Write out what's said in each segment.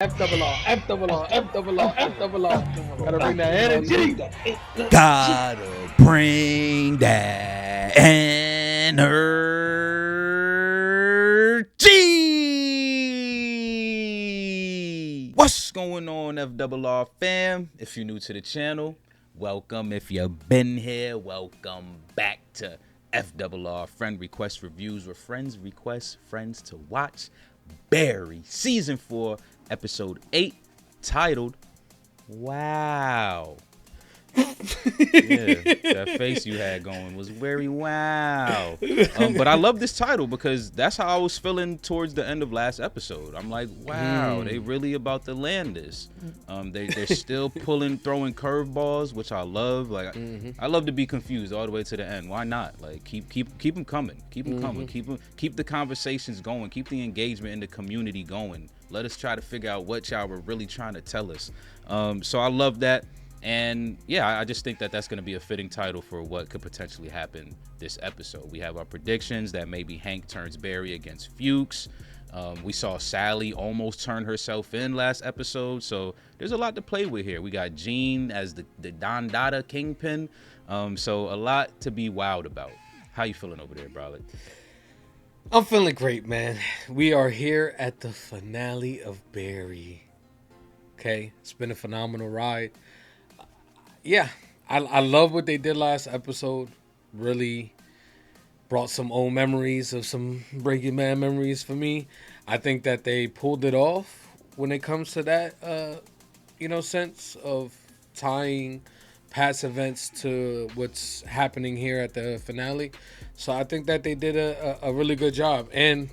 F double R, F double R, F double R, F double R. Gotta bring that energy. Gotta bring that energy. What's going on, FRR fam? If you're new to the channel, welcome. If you've been here, welcome back to FRR Friend Request Reviews, where friends request friends to watch Barry, Season 4, Episode 8, titled Wow. Yeah, that face you had going was very wow. But I love this title because that's how I was feeling towards the end of last episode. I'm like, wow, they really about to land this. They're still throwing curveballs, which I love. Like, I love to be confused all the way to the end. Why not? Like, keep them coming. Keep them coming. Keep the conversations going. Keep the engagement in the community going. Let us try to figure out what y'all were really trying to tell us. So I love that. And yeah, I just think that that's going to be a fitting title for what could potentially happen this episode. We have our predictions that maybe Hank turns Barry against Fuchs. We saw Sally almost turn herself in last episode. So there's a lot to play with here. We got Jean as the Don Dada kingpin. So a lot to be wowed about. How you feeling over there, Brolic? I'm feeling great, man. We are here at the finale of Barry. Okay, it's been a phenomenal ride. Yeah, I love what they did last episode. Really brought some old memories of some Breaking Bad memories for me. I think that they pulled it off when it comes to that, sense of tying past events to what's happening here at the finale. So I think that they did a really good job. And,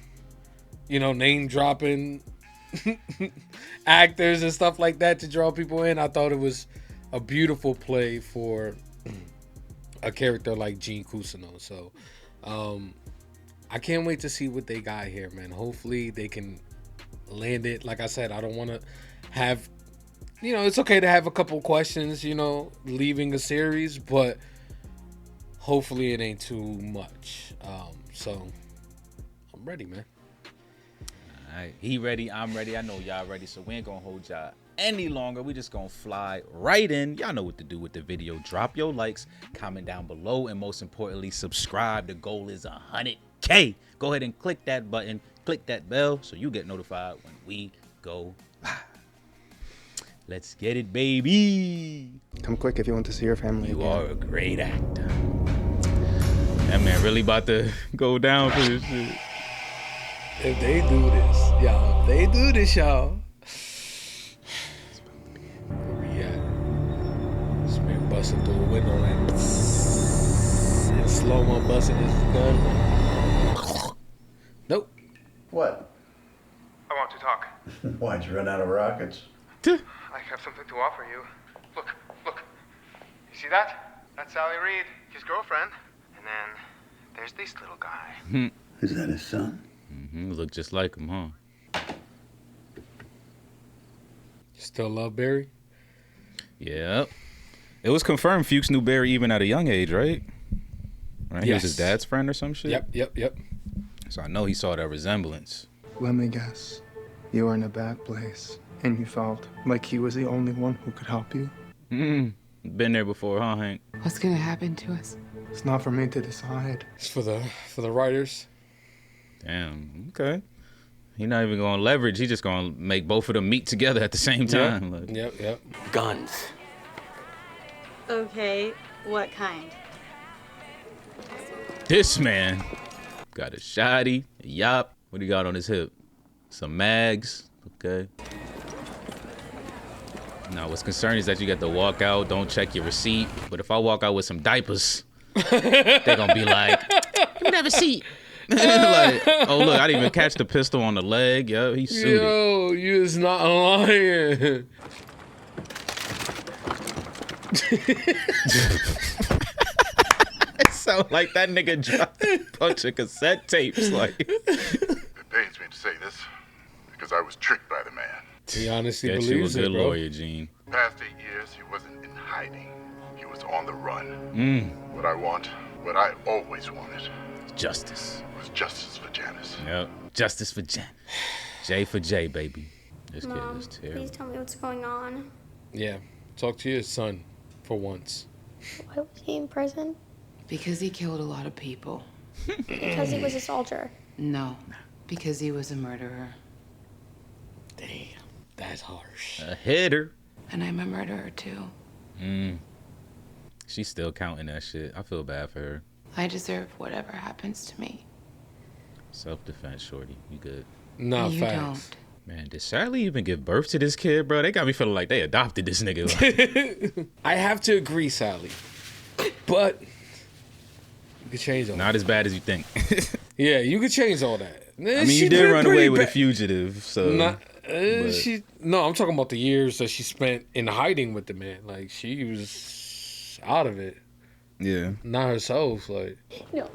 name dropping actors and stuff like that to draw people in. I thought it was a beautiful play for a character like Jean Cousineau. So I can't wait to see what they got here, man. Hopefully they can land it. Like I said, I don't want to have, it's okay to have a couple questions, leaving a series, but hopefully it ain't too much. So I'm ready, man. All right, he ready, I'm ready. I know y'all ready, so we ain't gonna hold y'all any longer. We just gonna fly right in. Y'all know what to do with the video. Drop your likes, comment down below, and most importantly, subscribe. The goal is 100K. Go ahead and click that button, click that bell, so you get notified when we go live. Let's get it, baby. Come quick if you want to see your family You again. are a great actor. That man really about to go down for this shit. If they do this, y'all. Where we at? This man busting through a window and slow-mo busting his gun. Nope. What? I want to talk. Why'd you run out of rockets? I have something to offer you. Look. You see that? That's Sally Reed, his girlfriend. And then there's this little guy. Is that his son? Look just like him, huh? Still love Barry? Yep. It was confirmed Fuchs knew Barry even at a young age, right? He was his Yes. dad's friend or some shit? Yep. So I know he saw that resemblance. Let me guess. You were in a bad place, and you felt like he was the only one who could help you? Been there before, huh, Hank? What's gonna happen to us? It's not for me to decide. It's for the writers. Damn, okay. He not even gonna leverage. He just gonna make both of them meet together at the same time. Like, Yep. Guns. Okay, what kind? this man got a shotty, a yop. What do you got on his hip? Some mags, okay. Now, what's concerning is that you got to walk out, don't check your receipt. But if I walk out with some diapers, they're gonna be like, you never see. Like, oh look, I didn't even catch the pistol on the leg. Yo, he's suited. Yo, you is not lying. It sound like that nigga dropped a bunch of cassette tapes. Like, It pains me to say this, because I was tricked by the man. He honestly get you a believes good it, bro. lawyer, Gene. Past 8 years, he wasn't in hiding. He was on the run. What I want, what I always wanted, Justice. was justice for Janice. Yep. Justice for Jan. J for J, baby. This kid Mom, is terrible. please tell me what's going on. Yeah. Talk to your son for once. Why was he in prison? Because he killed a lot of people. Because he was a soldier. No, because he was a murderer. Damn. That's harsh. A hitter. And I'm a murderer too. She's still counting that shit. I feel bad for her. I deserve whatever happens to me. Self-defense, shorty. You good? Nah, You facts. don't. Man, did Sally even give birth to this kid, bro? They got me feeling like they adopted this nigga. I have to agree, Sally. But you could change all that. Not as bad as you think. Yeah, you could change all that. I mean, you did run away with a fugitive, so. Not, but- no, I'm talking about the years that she spent in hiding with the man. Like, she was out of it. Yeah. Not herself. Like, No.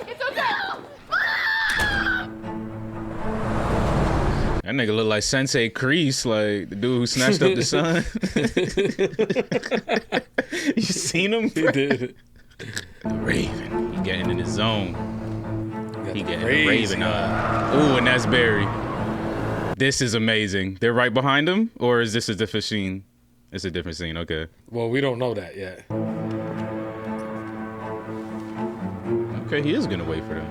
It's okay. That nigga look like Sensei Kreese, like the dude who snatched up the son. You seen him? he did. The Raven. He getting in his zone. He getting the crazy Raven eye. Ooh, and that's Barry. This is amazing. They're right behind him, or is this a different scene? It's a different scene. Okay. Well, we don't know that yet. Okay, he is gonna wait for them.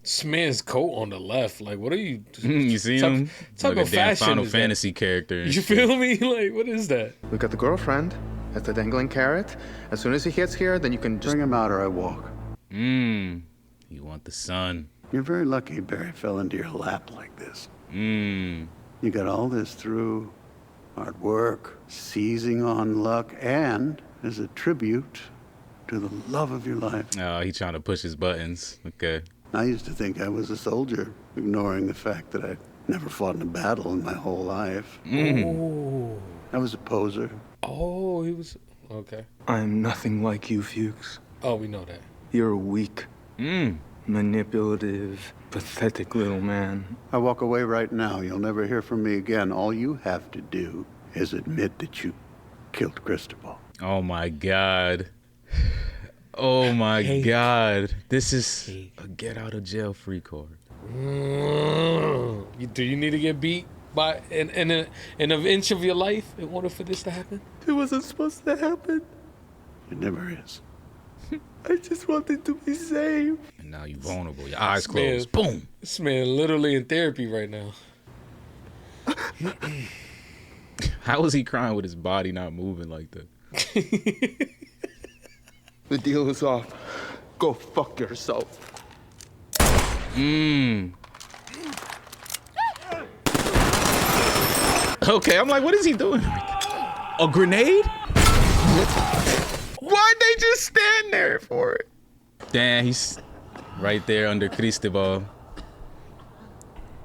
This man's coat on the left. Like, what are you? You see type- him? type Like of a damn fashion Final is that? Fantasy character. and You shit. feel me? Like, what is that? We got the girlfriend. That's the dangling carrot. As soon as he gets here, then you can just Bring him out or I walk. You want the sun. You're very lucky Barry fell into your lap like this. Mm. You got all this through hard work, seizing on luck, and as a tribute to the love of your life. Oh, he trying to push his buttons. Okay. I used to think I was a soldier, ignoring the fact that I'd never fought in a battle in my whole life. Oh, I was a poser. oh, he was okay. I'm nothing like you, Fuchs. Oh, we know that. You're a weak, Mm. manipulative, pathetic little man. I walk away right now. You'll never hear from me again. All you have to do is admit that you killed Cristobal. Oh my God. Oh my Hank. God. This is Hank. a get out of jail free card. Do you need to get beat by an inch of your life in order for this to happen? It wasn't supposed to happen. It never is. I just wanted to be saved. And now you vulnerable. Your eyes Man. closed. Boom. This man literally in therapy right now. How is he crying with his body not moving like that? The deal is off. Go fuck yourself. Okay, I'm like, what is he doing? A grenade? Why'd they just stand there for it? Damn, he's right there under Cristobal.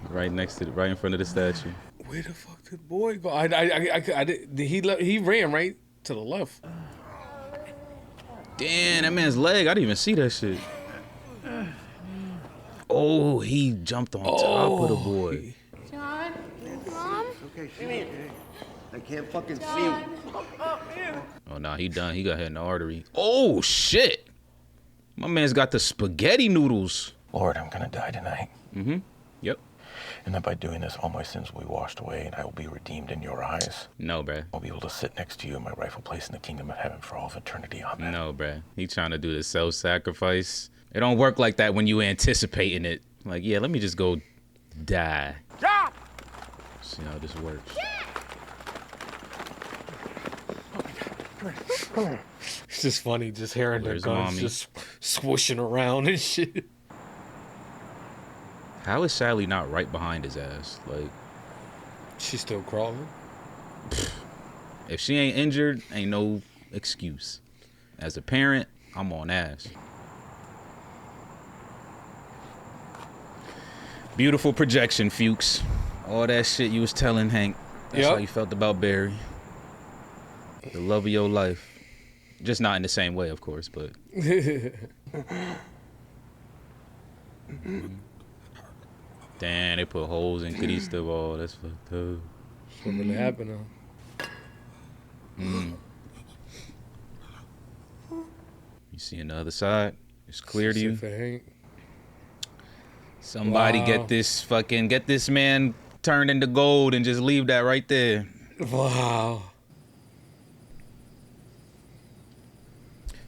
Right next to, right in front of the statue. Where the fuck did the boy go? I did, he ran right to the left. Damn, that man's leg. I didn't even see that shit. Oh, he jumped on top of the boy. John? Mom? Okay, she's okay. I can't fucking see him. Oh, nah, he done. He got hit in the artery. Oh, shit. My man's got the spaghetti noodles. Lord, I'm gonna die tonight. Mm-hmm. Yep. And that by doing this, all my sins will be washed away, and I will be redeemed in your eyes. No, bruh. I'll be able to sit next to you in my rightful place in the kingdom of heaven for all of eternity. Amen. No, bruh. He trying to do the self-sacrifice. It don't work like that when you anticipating it. Like, yeah, let me just go die. Stop! See how this works. It's just funny just hearing their Where's guns mommy? just swooshing around and shit. How is Sally not right behind his ass? Like, She's still crawling. if she ain't injured, ain't no excuse. As a parent, I'm on ass. Beautiful projection, Fuchs. All that shit you was telling Hank. That's Yep. how you felt about Barry. The love of your life. Just not in the same way, of course, but. Damn, they put holes in Cristobal. That's fucked up. That's what really happened though. You see on the other side? It's clear to you? Except for Hank. Somebody Wow. get this man turned into gold and just leave that right there. Wow.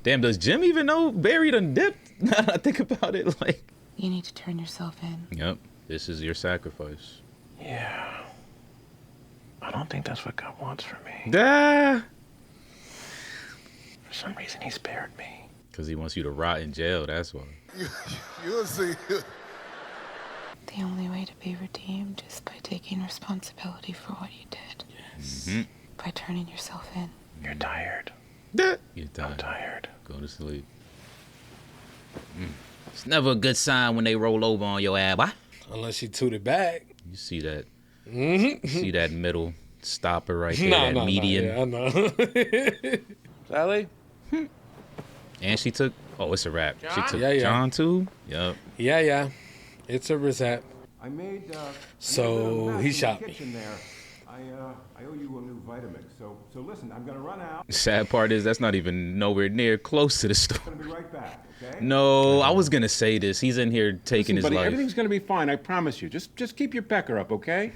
Damn, does Jim even know Barry done dipped? Now that I think about it, like. You need to turn yourself in. Yep, this is your sacrifice. Yeah. I don't think that's what God wants for me. Ah! For some reason, he spared me. Because he wants you to rot in jail, that's why. You'll see. The only way to be redeemed is by taking responsibility for what you did. Yes. Mm-hmm. By turning yourself in. You're tired. You're I'm tired. tired. Go to sleep. It's never a good sign when they roll over on your ass, boy. Unless she tooted back. You see that? You see that middle stopper right there, that No, median. yeah, I know. Sally? And she took. Oh, it's a wrap. She took Yeah, yeah. John too. Yep. Yeah. It's a resap. I made So he shot me. there. I owe you a new Vitamix. So listen, I'm gonna run out. Sad part is that's not even nowhere near close to the story. I'm gonna be right back, okay? No, I was gonna say this. He's in here taking Listen, buddy, his life. everything's gonna be fine. I promise you. Just keep your pecker up, okay?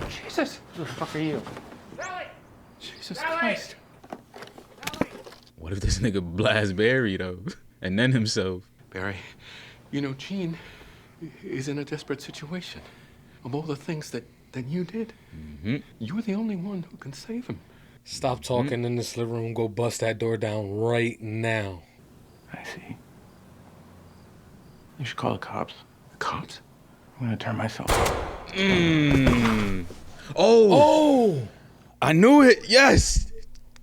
Jesus, Who the fuck are you? Jesus Christ. What if this nigga blast Barry though, and then himself? Barry, you know, Gene is in a desperate situation. Of all the things that you did, you're the only one who can save him. Stop talking in this living room. Go bust that door down right now. I see. You should call the cops. The cops? I'm gonna turn myself. Oh! I knew it. Yes.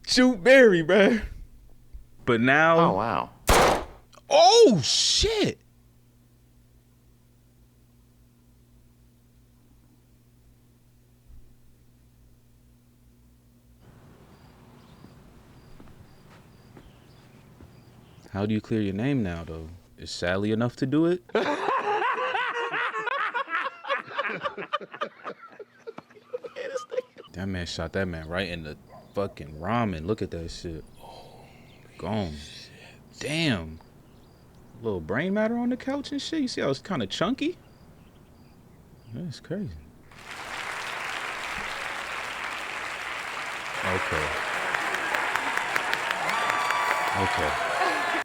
Shoot Barry, bruh. But now. Oh, wow. Oh shit. How do you clear your name now, though? Is Sally enough to do it? That man shot that man right in the fucking ramen. Look at that shit. Gone. Damn. Little brain matter on the couch and shit. You see how it's kind of chunky? That's crazy. Okay.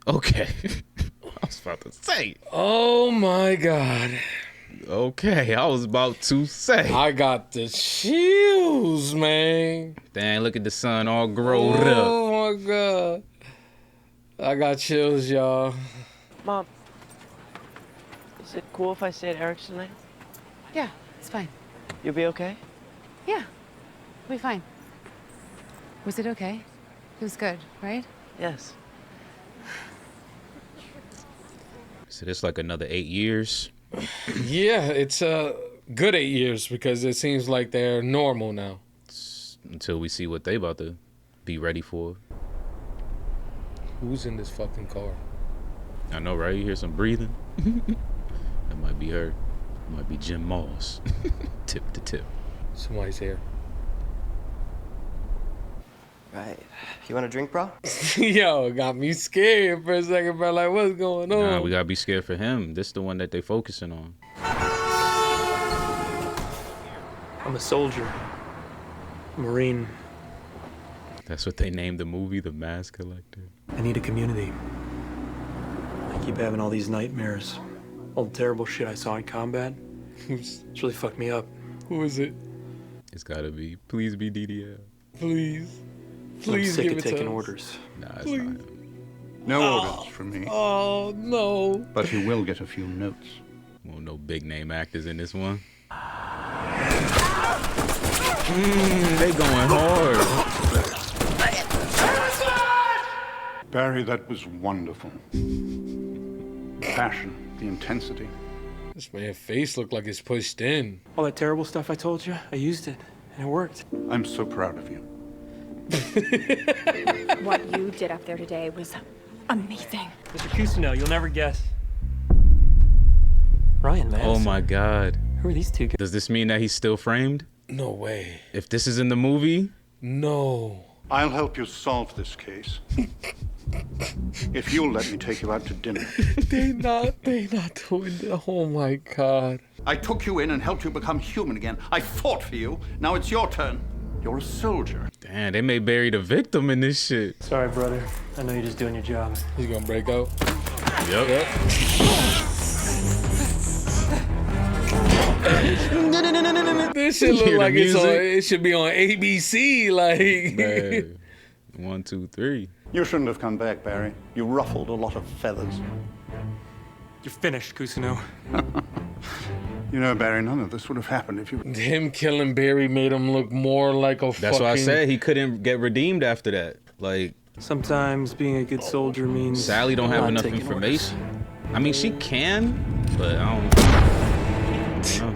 I was about to say. Oh my God. Okay, I was about to say. I got the chills, man. Dang, look at the sun all growed up. Oh my God. I got chills, y'all. Mom, is it cool if I stay at Eric's tonight? Yeah, it's fine. You'll be okay? Yeah, we'll be fine. Was it okay? It was good, right? Yes. So this like another 8 years. Yeah, it's a good 8 years because it seems like they're normal now. Until we see what they about to be ready for. Who's in this fucking car? I know, right? You hear some breathing? That might be her. Might be Jim Moss. Tip to tip. Somebody's here. Right. You want a drink, bro? Yo, got me scared for a second, bro. Like, what's going on? Nah, we gotta be scared for him. This the one that they focusing on. I'm a soldier. A Marine. That's what they named the movie, The Mask Collector. I need a community. I keep having all these nightmares. All the terrible shit I saw in combat. It's really fucked me up. Who is it? It's gotta be. Please be DDL. Please. I'm Please sick give of it to taking us. orders. Nah, it's Please. not. No orders from me. Oh, no. But you will get a few notes. Well, no big name actors in this one. They going hard. Barry, that was wonderful. Passion, the intensity. This man's face looked like it's pushed in. All that terrible stuff I told you, I used it, and it worked. I'm so proud of you. What you did up there today was amazing. Mr. Cousineau, you'll never guess. Ryan, man. Oh my God. Who are these two guys? Does this mean that he's still framed? No way. If this is in the movie? No. I'll help you solve this case. If you'll let me take you out to dinner. They not doing that. Oh my God. I took you in and helped you become human again. I fought for you. Now it's your turn. You're a soldier. Damn, they may bury the victim in this shit. Sorry, brother. I know you're just doing your job. He's gonna break out. Yep. This shit look like it's on. It should be on ABC. Like. Man. 1, 2, 3. You shouldn't have come back, Barry. You ruffled a lot of feathers. You're finished, Cousineau. You know, Barry, none of this would have happened if you... Him killing Barry made him look more like a That's why I said he couldn't get redeemed after that. Like, sometimes being a good soldier means Sally don't have enough information. I mean, she can, but I don't know.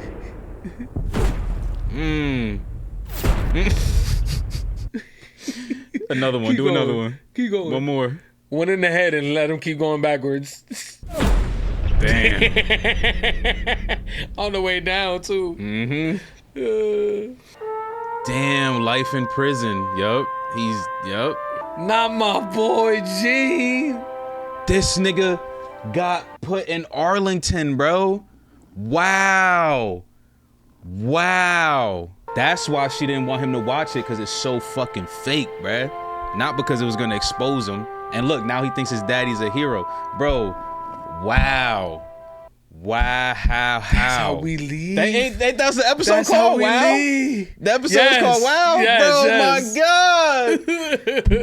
Another one. Do another one. Keep going. One more. One in the head and let him keep going backwards. Damn. On the way down, too. Damn, life in prison. Yup. Yup. Not my boy, Gene. This nigga got put in Arlington, bro. Wow. That's why she didn't want him to watch it, because it's so fucking fake, bruh. Not because it was gonna expose him. And look, now he thinks his daddy's a hero. Bro, wow. How? That's how we leave. That's the episode called Wow? Leave. The episode's called Wow? Yes. My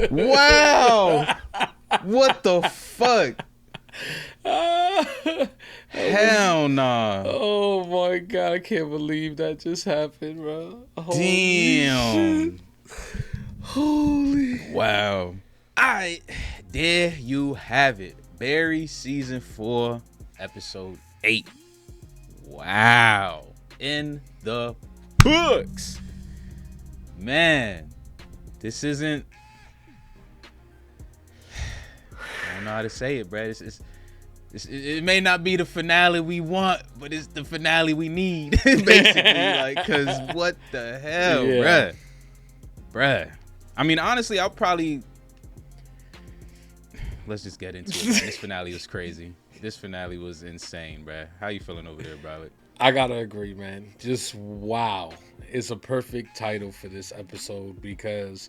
God. Wow. What the fuck? Hell nah. Oh my God, I can't believe that just happened, bro. Holy Damn. shit. Holy. Wow. Alright, there you have it. Barry season 4, episode 8. Wow. In the books. Man, this isn't... I don't know how to say it, bruh. It may not be the finale we want, but it's the finale we need, basically. Like, cause what the hell, bruh. I mean, honestly, I'll probably... Let's just get into it, man. This finale was crazy. This finale was insane, bruh. How you feeling over there, Broward? I gotta agree, man. Just wow. It's a perfect title for this episode, because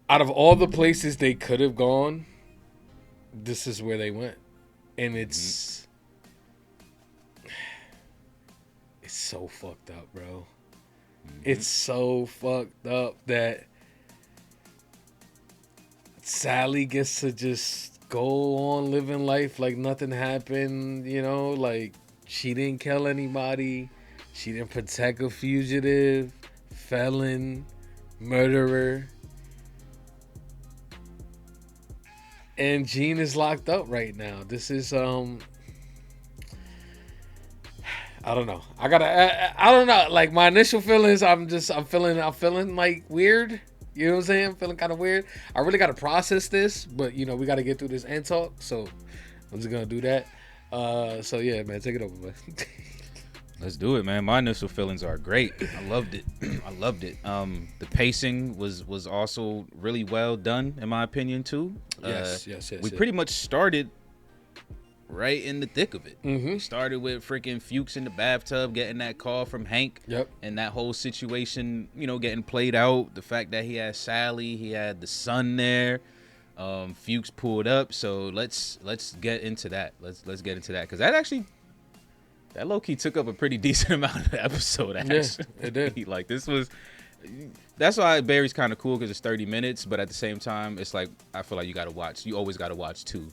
out of all the places they could have gone, this is where they went. And it's so fucked up, bro. It's so fucked up that Sally gets to just go on living life like nothing happened, you know, like she didn't kill anybody, she didn't protect a fugitive, felon, murderer. And Gene is locked up right now. This is I don't know. I don't know. Like, my initial feelings, I'm feeling like weird. You know what I'm saying? I'm feeling kind of weird. I really got to process this, but you know, we got to get through this and talk. So I'm just gonna do that. So yeah, man, take it over, man. Let's do it, man. My initial feelings are great. I loved it. The pacing was also really well done, in my opinion, too. Yes. We pretty much started right in the thick of it. Mm-hmm. We started with freaking Fuchs in the bathtub, getting that call from Hank. Yep. And that whole situation, you know, getting played out. The fact that he had Sally, he had the son there. Fuchs pulled up. So let's get into that. Let's get into that, because that low-key took up a pretty decent amount of the episode, actually. Yeah, it did. Like, that's why Barry's kind of cool, because it's 30 minutes, but at the same time, it's like, I feel like you always got to watch 2,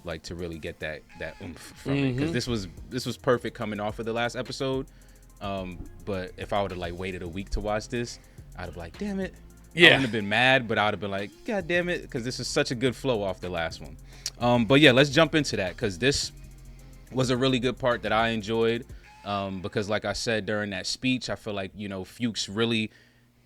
like, to really get that oomph from it. Because this was perfect coming off of the last episode. But if I would have, like, waited a week to watch this, I'd have been like, damn it. Yeah. I wouldn't have been mad, but I would have been like, God damn it, because this is such a good flow off the last one. But yeah, let's jump into that, because this was a really good part that I enjoyed, because like I said during that speech, I feel like, you know, Fuchs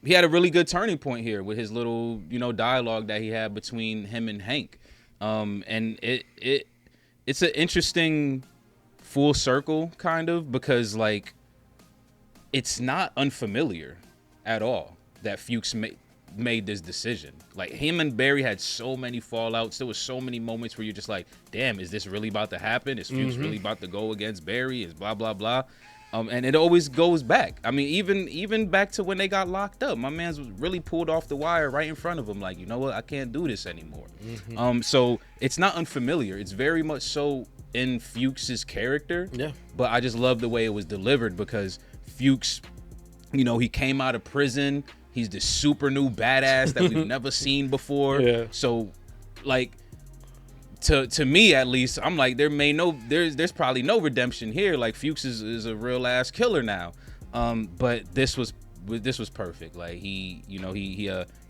he had a really good turning point here with his little, you know, dialogue that he had between him and Hank. And it's an interesting full circle, kind of, because like it's not unfamiliar at all that Fuchs made this decision. Like, him and Barry had so many fallouts. There was so many moments where you're just like, damn, is this really about to happen? Is Fuchs really about to go against Barry? Is blah, blah, blah. And it always goes back. I mean, even back to when they got locked up, my man's was really pulled off the wire right in front of him. Like, you know what? I can't do this anymore. So it's not unfamiliar. It's very much so in Fuchs's character. Yeah. But I just love the way it was delivered, because Fuchs, you know, he came out of prison. He's this super new badass that we've never seen before. Yeah. So, like, to me at least, I'm like, there's probably no redemption here. Like, Fuchs is a real ass killer now. But this was perfect. Like, he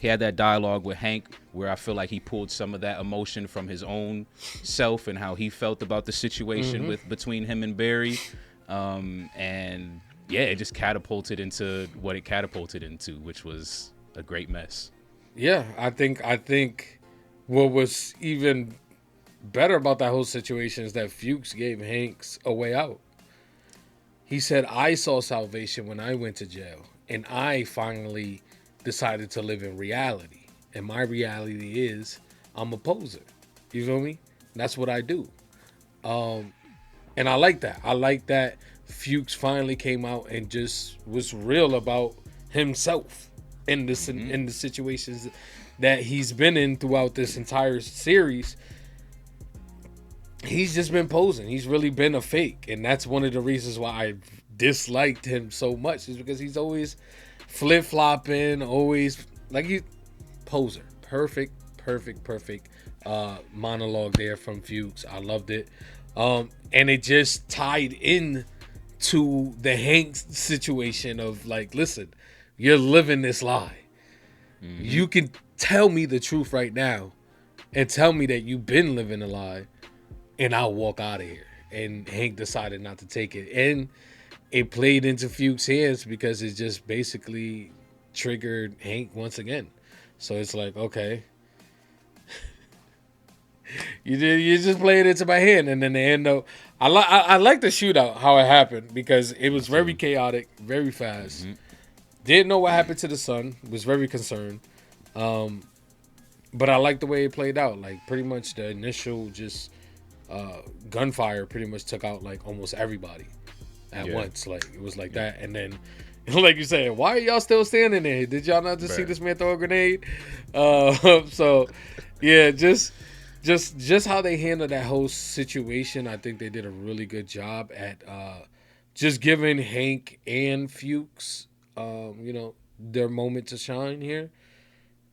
had that dialogue with Hank where I feel like he pulled some of that emotion from his own self and how he felt about the situation between him and Barry. And yeah, it just catapulted into what it catapulted into, which was a great mess. Yeah, I think what was even better about that whole situation is that Fuchs gave Hanks a way out. He said, I saw salvation when I went to jail, and I finally decided to live in reality. And my reality is I'm a poser. You feel me? That's what I do. And I like that. I like that Fuchs finally came out and just was real about himself in this in the situations that he's been in throughout this entire series. He's just been posing. He's really been a fake. And that's one of the reasons why I disliked him so much, is because he's always flip-flopping, always like he poser. Perfect monologue there from Fuchs. I loved it. And it just tied in to the Hank situation of like, listen, you're living this lie. You can tell me the truth right now and tell me that you've been living a lie, and I'll walk out of here. And Hank decided not to take it. And it played into Fuchs' hands because it just basically triggered Hank once again. So it's like, okay, you just played into my hand. And then the end, though, I like the shootout, how it happened, because it was very chaotic, very fast. Didn't know what happened to the son. Was very concerned. But I like the way it played out. Like, pretty much the initial just gunfire pretty much took out like almost everybody at once. Like, it was like that. And then, like you said, why are y'all still standing there? Did y'all not just see this man throw a grenade? So yeah, just how they handled that whole situation. I think they did a really good job at just giving Hank and Fuchs their moment to shine here.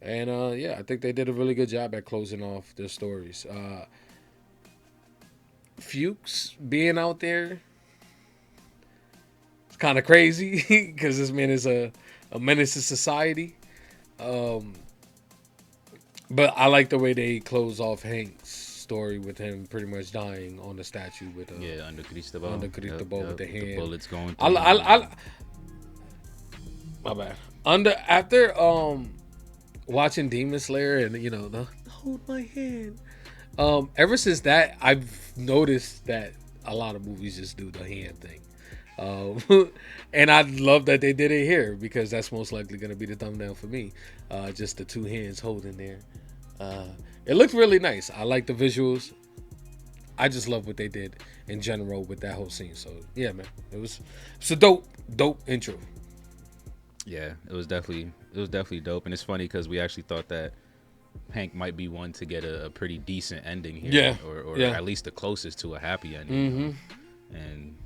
And I think they did a really good job at closing off their stories. Fuchs being out there, it's kind of crazy because this man is a menace to society. But I like the way they close off Hank's story with him pretty much dying on the statue with under Cristobal. With the hand. The bullets going through. My bad. After watching Demon Slayer and the hold my hand. Ever since that, I've noticed that a lot of movies just do the hand thing. And I love that they did it here, because that's most likely going to be the thumbnail for me. Just the two hands holding there. It looked really nice. I like the visuals. I just love what they did in general with that whole scene. So yeah, man, it's a dope intro. Yeah, it was definitely dope. And it's funny because we actually thought that Hank might be one to get a pretty decent ending here, or at least the closest to a happy ending. And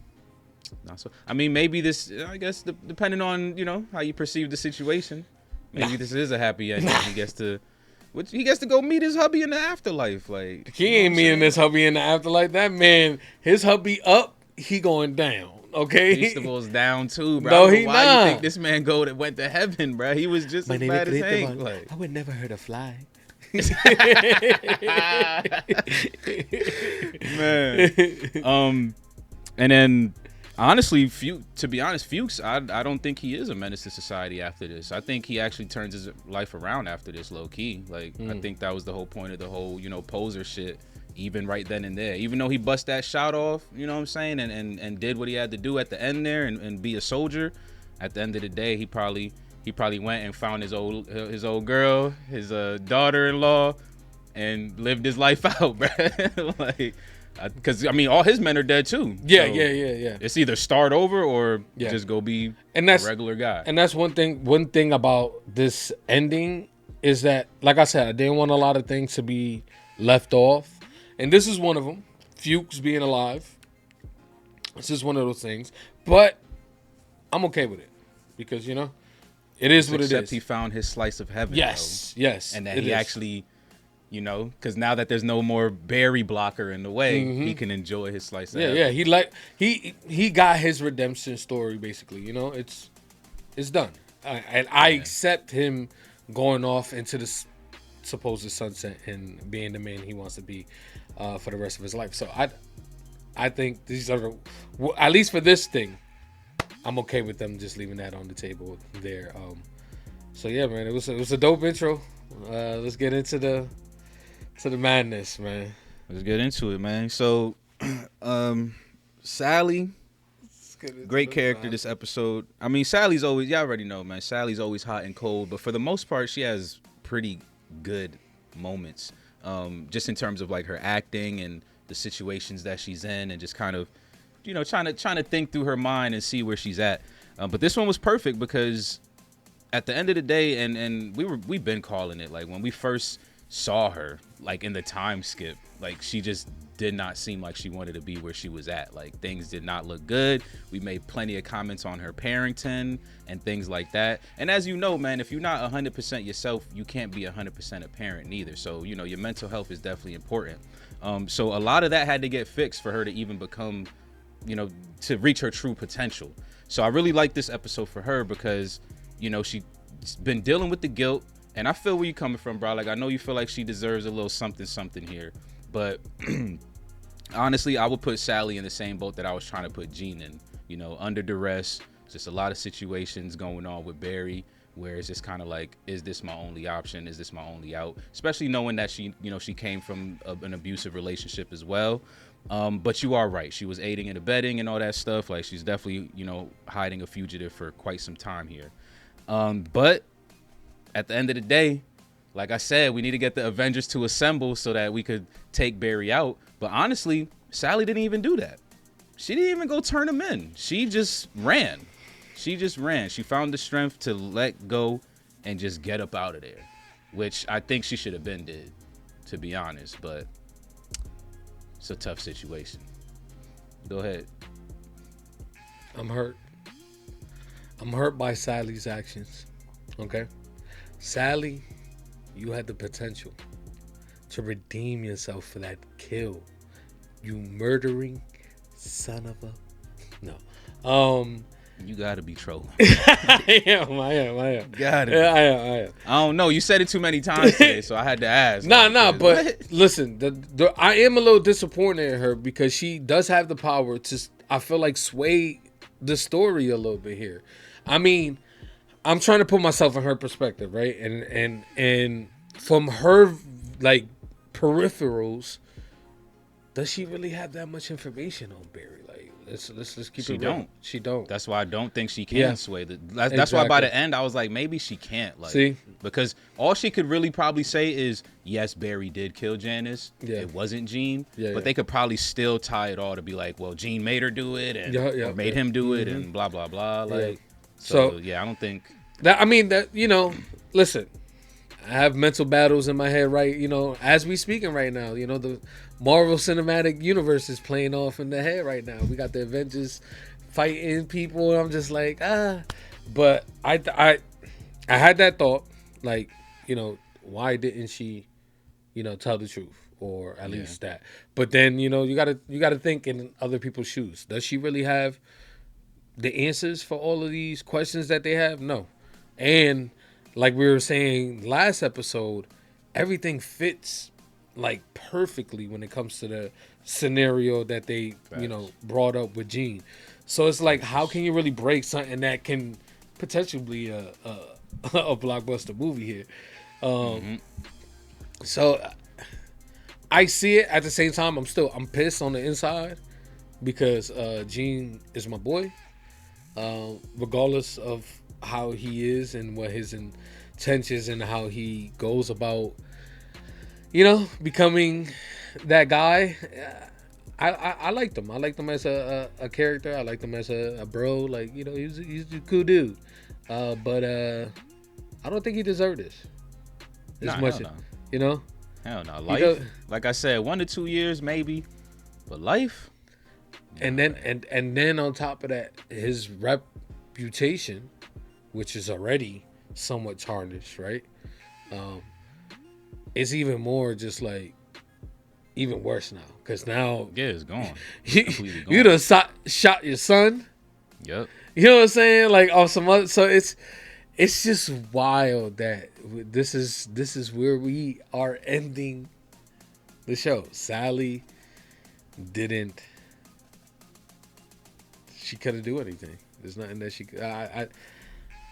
so, I mean, maybe this, I guess, depending on how you perceive the situation, maybe this is a happy ending. He gets to go meet his hubby in the afterlife. Like, he ain't meeting his hubby in the afterlife. That man, his hubby up, he going down. Okay, Cristobal down too, bro. No, he why not. You think this man went to heaven, bro? He was just as bad as Hank. Like, I would never hurt a fly. Man. And then honestly, to be honest, Fuchs, I don't think he is a menace to society after this. I think he actually turns his life around after this, low key. Like, I think that was the whole point of the whole poser shit, even right then and there. Even though he bust that shot off, you know what I'm saying, and did what he had to do at the end there and be a soldier, at the end of the day, he probably he probably went and found his old girl, his daughter-in-law, and lived his life out, bro. Like, because I mean, all his men are dead too. Yeah, So yeah. It's either start over or just go be a regular guy. And that's one thing about this ending is that, like I said, I didn't want a lot of things to be left off, and this is one of them. Fuchs being alive. This is one of those things, but I'm okay with it because it is what it is. Except he found his slice of heaven. Yes, though. yes, and that he actually, because now that there's no more Barry blocker in the way, he can enjoy his slice of heaven. Yeah. He got his redemption story basically. It's done, and I accept him going off into the supposed sunset and being the man he wants to be for the rest of his life. So I think these are at least for this thing, I'm okay with them just leaving that on the table there. So yeah, man, it was a dope intro. Let's get into the madness, man. Let's get into it, man. So, Sally, great character this episode. I mean, Sally's always, y'all already know, man. Sally's always hot and cold, but for the most part, she has pretty good moments. Just in terms of like her acting and the situations that she's in, and just kind of, trying to think through her mind and see where she's at. But this one was perfect because at the end of the day, and we've been calling it, like when we first saw her, like in the time skip, like she just did not seem like she wanted to be where she was at. Like things did not look good. We made plenty of comments on her parenting and things like that. And as you know, man, if you're not 100% yourself, you can't be 100% a parent neither. So, your mental health is definitely important. So a lot of that had to get fixed for her to even become, to reach her true potential. So I really like this episode for her because, she's been dealing with the guilt. And I feel where you're coming from, bro. Like, I know you feel like she deserves a little something here. But honestly, I would put Sally in the same boat that I was trying to put Jean in. Under duress, just a lot of situations going on with Barry where it's just kind of like, is this my only option? Is this my only out? Especially knowing that she came from an abusive relationship as well. But you are right. She was aiding and abetting and all that stuff. Like, she's definitely, hiding a fugitive for quite some time here. But at the end of the day, like I said, we need to get the Avengers to assemble so that we could take Barry out. But honestly, Sally didn't even do that. She didn't even go turn him in. She just ran. She found the strength to let go and just get up out of there, which I think she should have been did, to be honest. But it's a tough situation. Go ahead. I'm hurt. I'm hurt by Sally's actions. Okay? Sally, you had the potential to redeem yourself for that kill. You murdering son of a... No. You gotta be trolling. I am. Got it. Yeah, I am. I don't know. You said it too many times today, so I had to ask. But listen, I am a little disappointed in her because she does have the power to, I feel like, sway the story a little bit here. I mean, I'm trying to put myself in her perspective, right? And from her like peripherals, does she really have that much information on Barry? Like, let's keep it real. She don't. That's why I don't think she can sway the. That's why by the end I was like, maybe she can't. Like, see, because all she could really probably say is, yes, Barry did kill Janice. Yeah. It wasn't Jean. Yeah, but they could probably still tie it all to be like, well, Jean made her do it, and or made him do it, and blah blah blah. Like, so yeah, I don't think that. I mean that listen. I have mental battles in my head, right? As we speaking right now, the Marvel Cinematic Universe is playing off in the head right now. We got the Avengers fighting people, and I'm just like, But I had that thought, like, why didn't she, tell the truth, or at least that? But then, you gotta think in other people's shoes. Does she really have the answers for all of these questions that they have? No, and like we were saying last episode, everything fits like perfectly when it comes to the scenario that they, brought up with Jean. So it's like, how can you really break something that can potentially be a blockbuster movie here? So I see it. At the same time, I'm pissed on the inside because Jean is my boy. regardless of how he is and what his intentions and how he goes about, becoming that guy. I liked him. I liked him as a character. I liked him as a bro. Like, he's a cool dude. But I don't think he deserved this. As much, Hell no. Life, like I said, 1 to 2 years maybe, but life. And then on top of that, his reputation, which is already somewhat tarnished, right? It's even more just like even worse now, because now it's gone. You done shot your son. Yep. You know what I'm saying? Like on some other. So it's just wild that this is where we are ending the show. Sally didn't. She couldn't do anything. There's nothing that she.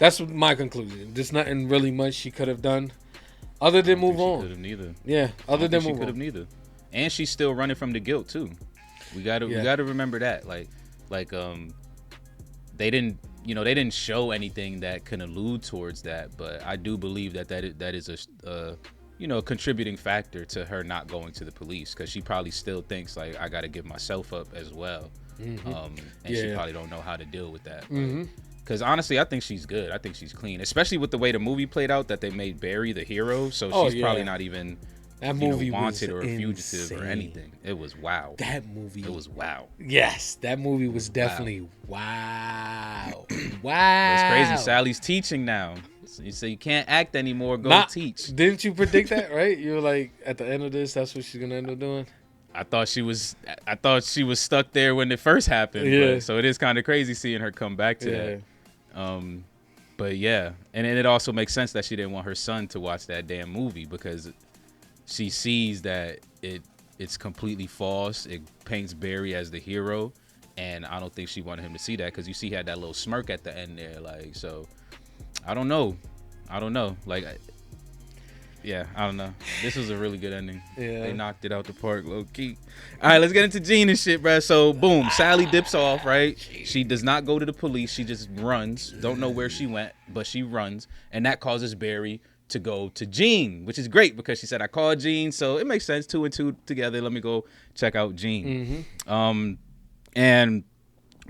That's my conclusion. There's nothing really much she could have done, other than move on. Could have neither. Yeah, other than move on. She could have neither. And she's still running from the guilt too. We gotta remember that. Like they didn't show anything that can allude towards that, but I do believe that is a contributing factor to her not going to the police, because she probably still thinks like, I got to give myself up as well. And she probably don't know how to deal with that. Because honestly, I think she's good. I think she's clean, especially with the way the movie played out, that they made Barry the hero. So she's probably not even that movie wanted or a insane. fugitive or anything. It was wow. That movie. It was wow. Yes, that movie was definitely wow. Wow. But it's crazy. Sally's teaching now. So you say you can't act anymore. Go teach. Didn't you predict that, right? You were like, at the end of this, that's what she's gonna end up doing. I thought she was stuck there when it first happened. Yeah. But, so it is kind of crazy seeing her come back to that. But yeah, and then it also makes sense that she didn't want her son to watch that damn movie, because she sees that it's completely false. It paints Barry as the hero, and I don't think she wanted him to see that, because you see he had that little smirk at the end there. Like, so I don't know. Like, yeah, I don't know. This was a really good ending. Yeah. They knocked it out the park, low key. All right, let's get into Jean and shit, bro. So, boom, Sally dips off, right? She does not go to the police. She just runs. Don't know where she went, but she runs. And that causes Barry to go to Jean, which is great, because she said, I called Jean. So it makes sense. 2 and 2 together. Let me go check out Jean. And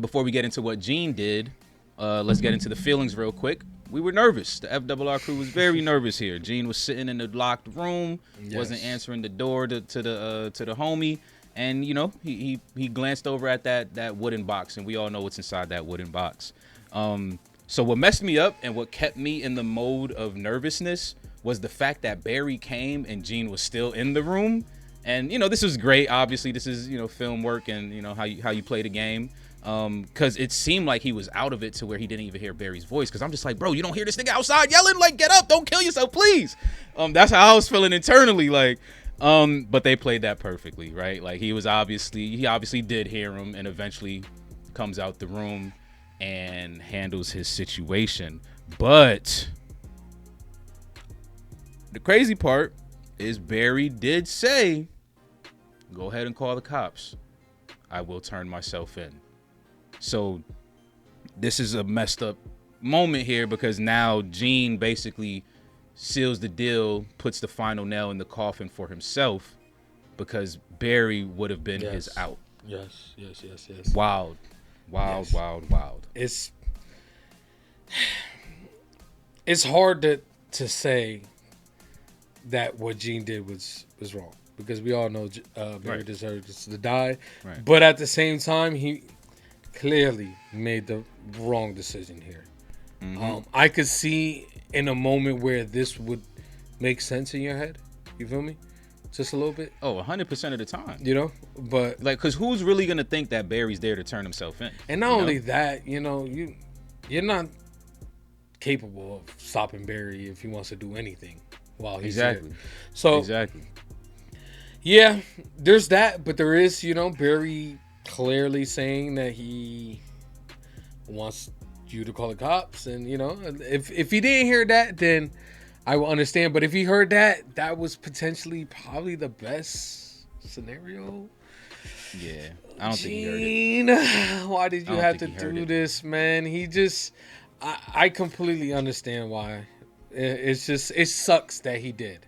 before we get into what Jean did, let's get into the feelings real quick. We were nervous. The FRR crew was very nervous here. Jean was sitting in the locked room, wasn't answering the door to the homie, and he glanced over at that wooden box, and we all know what's inside that wooden box. So what messed me up and what kept me in the mode of nervousness was the fact that Barry came and Jean was still in the room. And this was great. Obviously, this is film work and how you play the game. Because it seemed like he was out of it to where he didn't even hear Barry's voice. Because I'm just like, bro, you don't hear this nigga outside yelling? Like, get up, don't kill yourself, please. That's how I was feeling internally. Like, but they played that perfectly, right? Like, he obviously did hear him, and eventually comes out the room and handles his situation. But the crazy part is Barry did say, go ahead and call the cops. I will turn myself in. So this is a messed up moment here, because now Jean basically seals the deal, puts the final nail in the coffin for himself, because Barry would have been his out. Yes. Wild. It's hard to say that what Jean did was wrong, because we all know Barry deserves to die. Right. But at the same time, he clearly made the wrong decision here. I could see in a moment where this would make sense in your head. You feel me? Just a little bit. Oh, 100% of the time. But like, because who's really gonna think that Barry's there to turn himself in? And not only that, you're not capable of stopping Barry if he wants to do anything while he's there. So yeah, there's that, but there is, Barry clearly saying that he wants you to call the cops, and if he didn't hear that, then I will understand. But if he heard that, that was potentially probably the best scenario. Yeah, I don't think he heard it. Gene, why did you don't have to think he heard do it. this, man? He just, I completely understand why. It's just, it sucks that he did.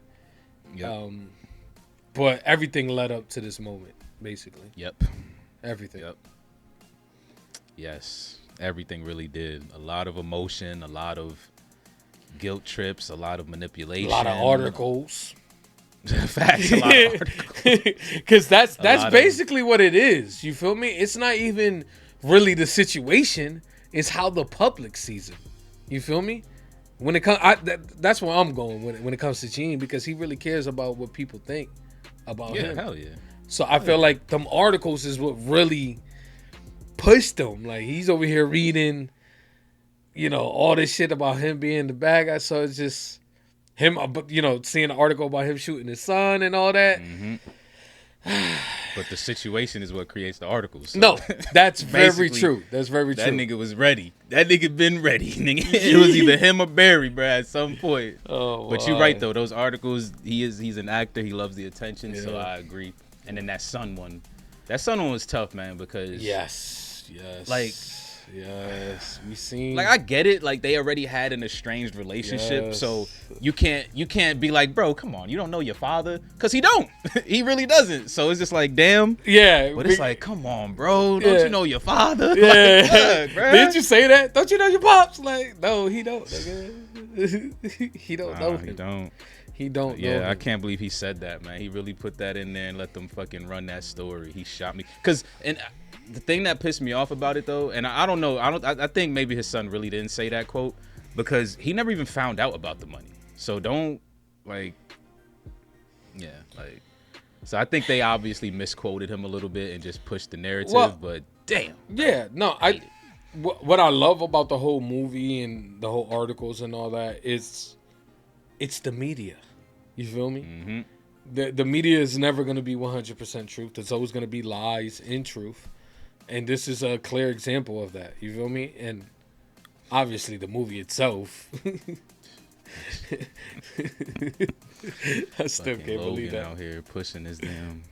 Yep. But everything led up to this moment, basically. Yep. Everything. Yep. Yes, everything really did. A lot of emotion, a lot of guilt trips, a lot of manipulation, A lot of articles. Facts, a lot of articles. Because that's basically what it is. You feel me? It's not even really the situation. It's how the public sees it. You feel me? When it comes, that's where I'm going when it comes to Gene, because he really cares about what people think about him. Hell yeah. So I feel like them articles is what really pushed him. Like, he's over here reading, all this shit about him being the bad guy. So it's just him, seeing an article about him shooting his son and all that. Mm-hmm. But the situation is what creates the articles. So. No, that's very true. That's very true. That nigga was ready. That nigga been ready. Nigga. It was either him or Barry, bro, at some point. Oh, but you're right though. Those articles, he's an actor. He loves the attention. Yeah. So I agree. And then that son one was tough, man, because yes, we seen, like, I get it, like they already had an estranged relationship, so you can't be like, bro, come on, you don't know your father, because he don't. He really doesn't. So it's just like, damn. Yeah, but it's like, come on, bro, don't you know your father? Yeah. Like, bro. Did you say that? Don't you know your pops? Like, no, he don't. He don't know him. He don't. He don't know Yeah, him. I can't believe he said that, man. He really put that in there and let them fucking run that story. He shot me. And the thing that pissed me off about it, though, and I don't know, I think maybe his son really didn't say that quote, because he never even found out about the money. So don't, so I think they obviously misquoted him a little bit and just pushed the narrative, but damn. Yeah, no, what I love about the whole movie and the whole articles and all that is it's the media. You feel me? Mm-hmm. The media is never going to be 100% truth. There's always going to be lies in truth. And this is a clear example of that. You feel me? And obviously the movie itself. I still can't believe that. Out here pushing his damn.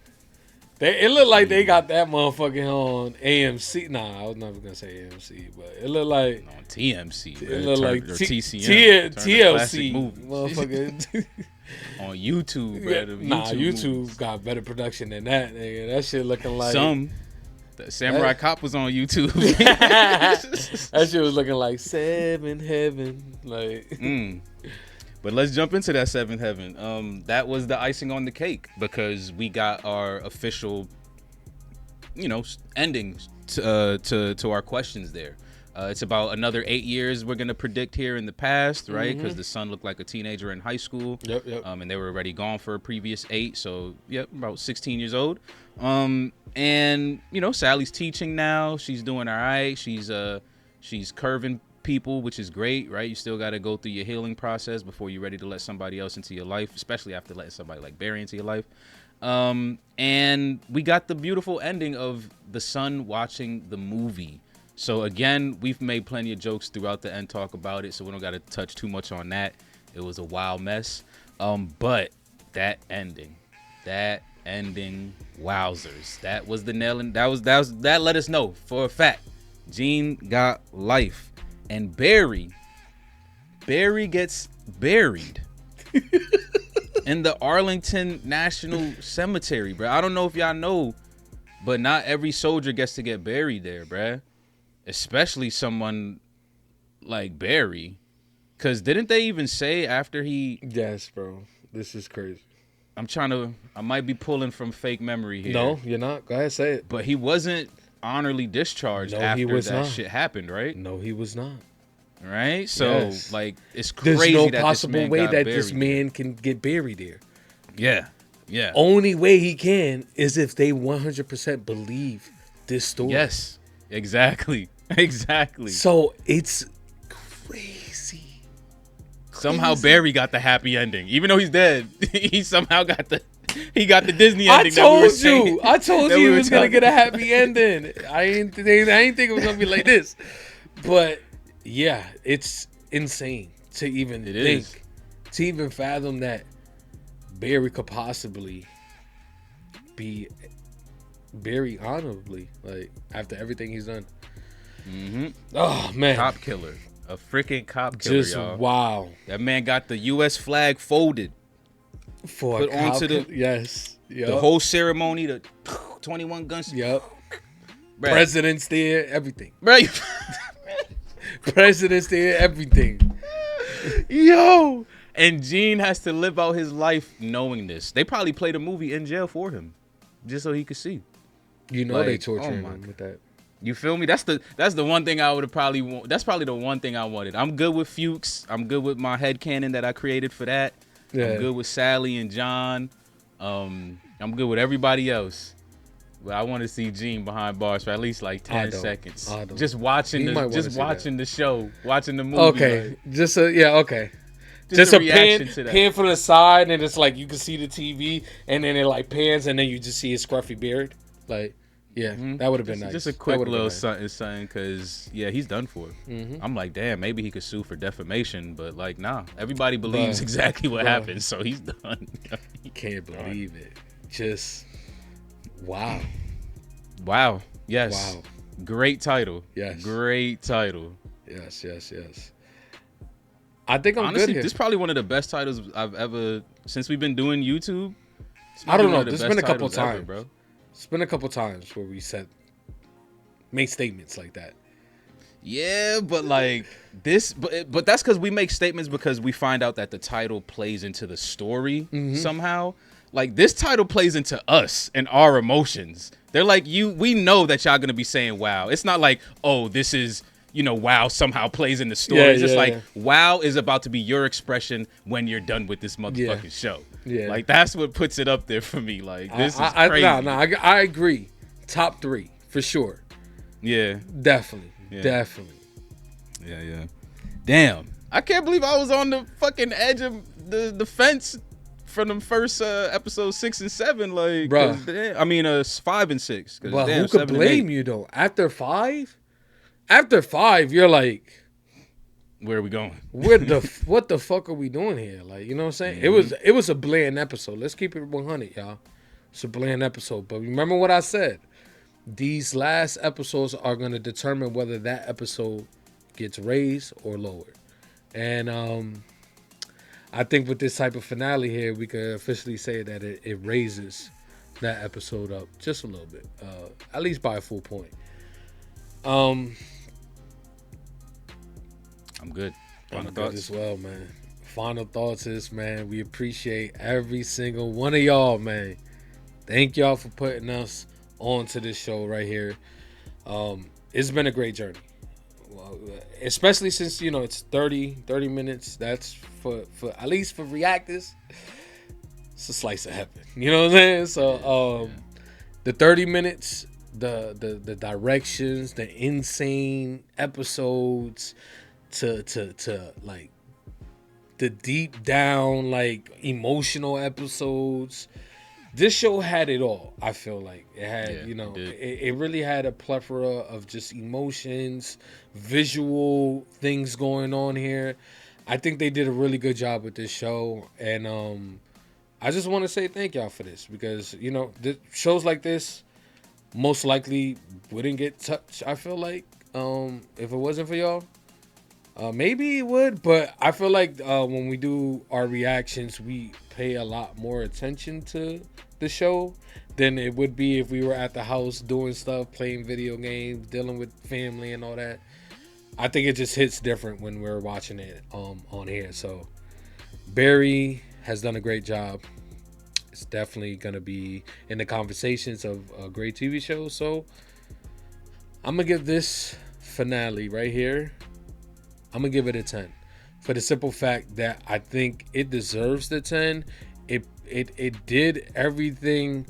It looked like they got that motherfucking on AMC. Nah, I was never gonna say AMC, but it looked like on TMC. It looked like TCM. TLC, motherfucker. On YouTube, bro. Nah, YouTube got better production than that, nigga. That shit looking like The Samurai Cop was on YouTube. That shit was looking like Seventh Heaven, like. But let's jump into that Seventh Heaven. That was the icing on the cake, because we got our official, ending to our questions there. It's about another 8 years we're gonna predict here in the past, right? Because the son looked like a teenager in high school. Yep. And they were already gone for a previous 8, so about 16 years old. And Sally's teaching now. She's doing all right. She's curving people, which is great, right? You still got to go through your healing process before you're ready to let somebody else into your life, especially after letting somebody like Barry into your life. And we got the beautiful ending of the son watching the movie. So again, we've made plenty of jokes throughout the end talk about it, so we don't got to touch too much on that. It was a wild mess. But that ending, wowzers. That was the nail, and that let us know for a fact Gene got life. And Barry gets buried in the Arlington National Cemetery, bro. I don't know if y'all know, but not every soldier gets to get buried there, bro. Especially someone like Barry. Because didn't they even say after he... Yes, bro. This is crazy. I might be pulling from fake memory here. No, you're not. Go ahead, say it. But he wasn't honorably discharged after that shit happened, right? No, he was not. Right? So, it's crazy. There's no that possible way that this buried man can get buried there. Yeah. Only way he can is if they 100% believe this story. Yes, exactly. So it's crazy. Somehow Barry got the happy ending, even though he's dead. He somehow got the Disney ending. I told you he was gonna get a happy ending. I ain't think it was gonna be like this. But yeah, it's insane to even to even fathom that Barry could possibly be Barry honorably, like after everything he's done. Mm-hmm. Oh man, cop killer, a freaking cop killer, just y'all. wow. That man got the U.S. flag folded, For put a cop onto the yes, yep. the whole ceremony, the 21 guns. Yep. Bruh. President's there, everything. Right. President's there, everything. Yo. And Gene has to live out his life knowing this. They probably played a movie in jail for him, just so he could see. You know, like, they tortured oh him with that. You feel me? That's the one thing I would have probably that's probably the one thing I wanted. I'm good with Fuchs. I'm good with my headcanon that I created for that. Yeah. I'm good with Sally and John. I'm good with everybody else. But I want to see Gene behind bars for at least like 10 seconds. Just watching the show, watching the movie. Okay. Like, just okay. Just a pan from the side, and it's like you can see the TV, and then it like pans, and then you just see his scruffy beard. Like, yeah, that would have been nice. Just a quick little something, because yeah, he's done for. I'm like, damn, maybe he could sue for defamation, but like, nah, everybody believes exactly what happened, so he's done. Can't believe it. Just wow. Yes. Wow. Great title. Yes. Great title. Yes. I think I'm honestly good here. This is probably one of the best titles I've ever, since we've been doing YouTube. I don't know. There's been a couple times, bro. It's been a couple times where we made statements like that. Yeah, but like this, but that's because we make statements because we find out that the title plays into the story somehow. Like this title plays into us and our emotions. They're like, we know that y'all gonna be saying wow. It's not like, oh, this is, wow somehow plays in the story. It's just like wow is about to be your expression when you're done with this motherfucking show. Yeah. Like that's what puts it up there for me. Like this is crazy. I agree. Top 3 for sure. Yeah. Definitely. Yeah. Damn. I can't believe I was on the fucking edge of the fence from the first episode 6 and 7. Like, bro. 5 and 6. But damn, who could blame you though? After 5, you're like, where are we going? What the fuck are we doing here? Like, you know what I'm saying? It was a bland episode. Let's keep it 100, y'all. It's a bland episode. But remember what I said. These last episodes are going to determine whether that episode gets raised or lowered. And I think with this type of finale here, we could officially say that it raises that episode up just a little bit, at least by a full point. I'm good. Final thoughts as well, man. Final thoughts is, man, we appreciate every single one of y'all, man. Thank y'all for putting us onto this show right here. It's been a great journey, especially since it's 30 minutes. That's for at least for reactors, it's a slice of heaven. You know what I'm saying? So the 30 minutes, the directions, the insane episodes, to like the deep down like emotional episodes. This show had it all. I feel like it had, it really had a plethora of just emotions, visual things going on here. I think they did a really good job with this show, and I just want to say thank y'all for this, because shows like this most likely wouldn't get touched. I feel like if it wasn't for y'all. Maybe it would, but I feel like when we do our reactions, we pay a lot more attention to the show than it would be if we were at the house doing stuff, playing video games, dealing with family and all that. I think it just hits different when we're watching it on here. So Barry has done a great job. It's definitely going to be in the conversations of a great TV show. So I'm going to give this finale right here, I'm going to give it a 10 for the simple fact that I think it deserves the 10. It did everything.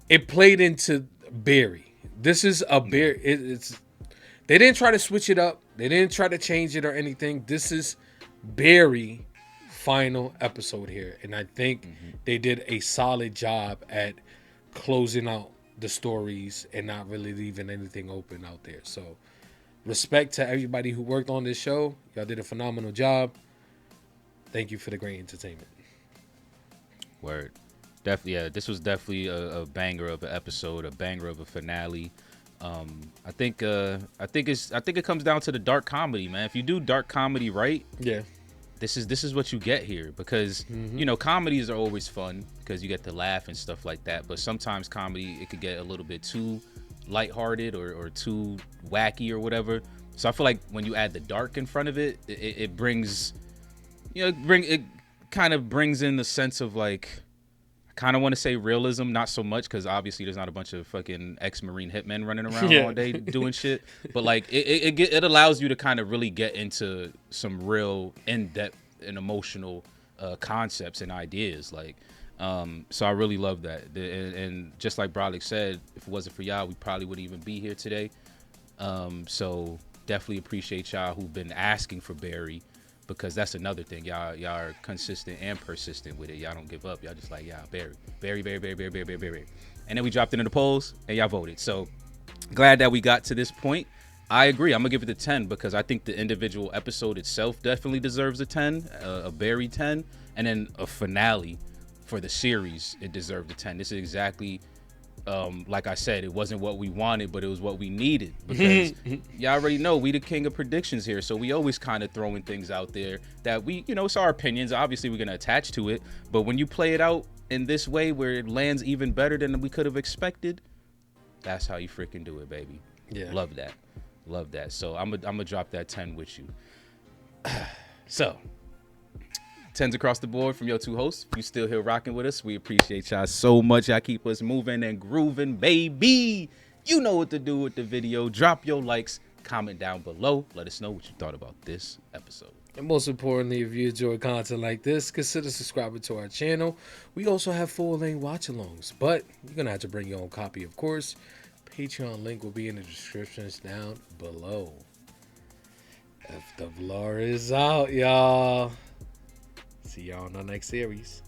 It played into Barry. This is a Barry. They didn't try to switch it up. They didn't try to change it or anything. This is Barry final episode here. And I think they did a solid job at closing out the stories and not really leaving anything open out there. So respect to everybody who worked on this show. Y'all did a phenomenal job. Thank you for the great entertainment. Word. Definitely, yeah. This was definitely a banger of an episode, a banger of a finale. I think it comes down to the dark comedy, man. If you do dark comedy right, yeah, this is what you get here, because you know, comedies are always fun because you get to laugh and stuff like that. But sometimes comedy, it could get a little bit too lighthearted or too wacky or whatever. So I feel like when you add the dark in front of it, it brings, you know, it kind of brings in the sense of like, I kind of want to say realism, not so much because obviously there's not a bunch of fucking ex-Marine hitmen running around all day doing shit. But like it allows you to kind of really get into some real in-depth and emotional concepts and ideas. Like, so I really love that. And just like Brolic said, if it wasn't for y'all, we probably wouldn't even be here today. So definitely appreciate y'all who've been asking for Barry, because that's another thing. Y'all are consistent and persistent with it. Y'all don't give up. Y'all just like, yeah, Barry. And then we dropped it in the polls and y'all voted. So glad that we got to this point. I agree. I'm gonna give it a 10 because I think the individual episode itself definitely deserves a 10, a Barry 10, and then a finale for the series. It deserved a 10. This is exactly, like I said, it wasn't what we wanted, but it was what we needed, because y'all already know we the king of predictions here. So we always kind of throwing things out there that we, you know, it's our opinions. Obviously we're going to attach to it, but when you play it out in this way where it lands even better than we could have expected, that's how you freaking do it, baby. Yeah. Love that. So I'm gonna drop that 10 with you. So 10s across the board from your two hosts. If you still here rocking with us, we appreciate y'all so much. Y'all keep us moving and grooving, baby. You know what to do with the video. Drop your likes, comment down below. Let us know what you thought about this episode. And most importantly, if you enjoy content like this, consider subscribing to our channel. We also have full-length watch-alongs, but you're going to have to bring your own copy, of course. Patreon link will be in the descriptions down below. FRR is out, y'all. See y'all in the next series.